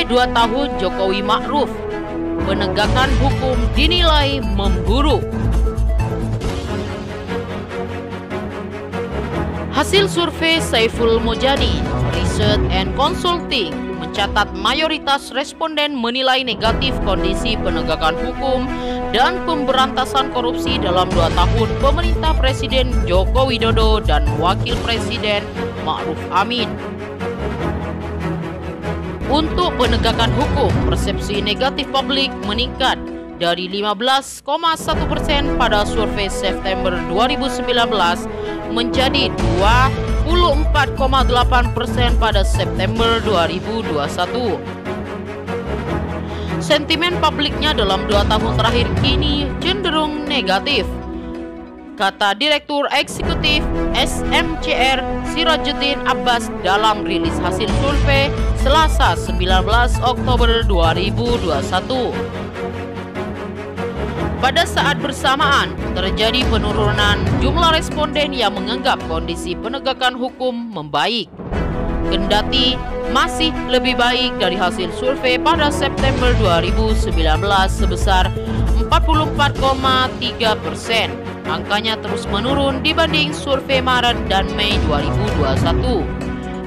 2 tahun Jokowi Ma'ruf, penegakan hukum dinilai memburuk. Hasil survei Saiful Mujani Research and Consulting mencatat mayoritas responden menilai negatif kondisi penegakan hukum dan pemberantasan korupsi dalam 2 tahun pemerintah Presiden Joko Widodo dan Wakil Presiden Ma'ruf Amin. Untuk penegakan hukum, persepsi negatif publik meningkat dari 15,1% pada survei September 2019 menjadi 24,8% pada September 2021. Sentimen publiknya dalam 2 tahun terakhir kini cenderung negatif, kata Direktur Eksekutif SMCR Sirajuddin Abbas dalam rilis hasil survei Selasa 19 Oktober 2021. Pada saat bersamaan, terjadi penurunan jumlah responden yang menganggap kondisi penegakan hukum membaik. Kendati masih lebih baik dari hasil survei pada September 2019 sebesar 44,3%. Angkanya terus menurun dibanding survei Maret dan Mei 2021,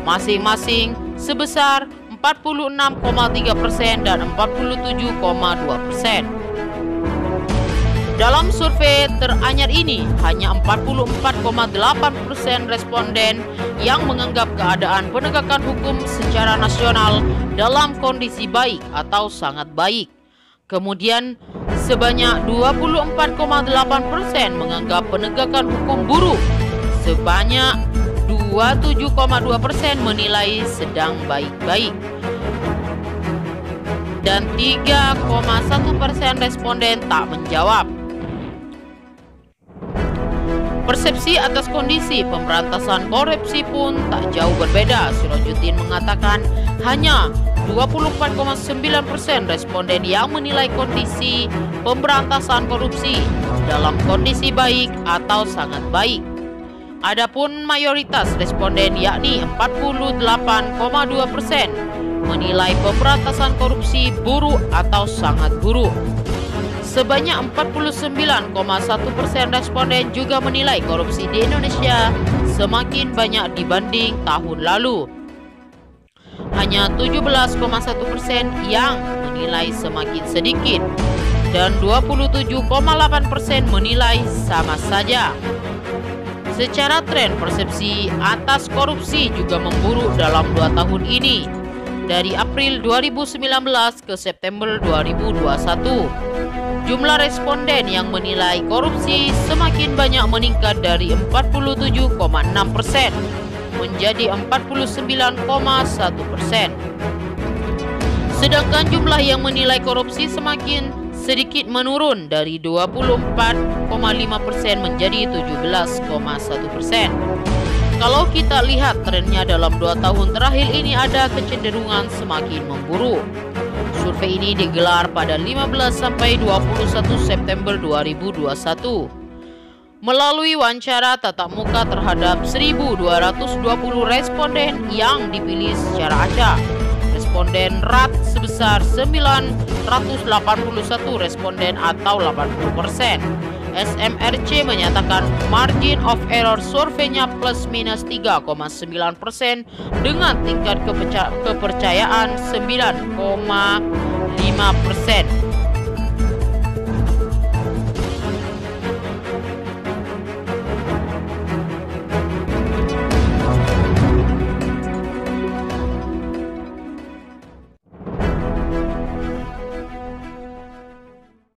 masing-masing sebesar 46,3% dan 47,2%. Dalam survei teranyar ini, hanya 44,8% responden yang menganggap keadaan penegakan hukum secara nasional dalam kondisi baik atau sangat baik. Kemudian, sebanyak 24,8% menganggap penegakan hukum buruk. Sebanyak 27,2% menilai sedang baik-baik. Dan 3,1% responden tak menjawab. Persepsi atas kondisi pemberantasan korupsi pun tak jauh berbeda. Sirajuddin mengatakan hanya 24,9% responden yang menilai kondisi pemberantasan korupsi dalam kondisi baik atau sangat baik. Adapun mayoritas responden yakni 48,2% menilai pemberantasan korupsi buruk atau sangat buruk. Sebanyak 49,1% responden juga menilai korupsi di Indonesia semakin banyak dibanding tahun lalu. Hanya 17,1% yang menilai semakin sedikit dan 27,8% menilai sama saja. Secara tren, persepsi atas korupsi juga memburuk dalam 2 tahun ini, dari April 2019 ke September 2021. Jumlah responden yang menilai korupsi semakin banyak meningkat dari 47,6% menjadi 49,1%. Sedangkan jumlah yang menilai korupsi semakin sedikit menurun dari 24,5% menjadi 17,1%. Kalau kita lihat trennya dalam 2 tahun terakhir ini ada kecenderungan semakin memburuk. Survei ini digelar pada 15 sampai 21 September 2021. Melalui wawancara tatap muka terhadap 1.220 responden yang dipilih secara acak, responden rat sebesar 981 responden atau 80%. SMRC menyatakan margin of error surveinya plus minus 3,9% dengan tingkat kepercayaan 9,5%.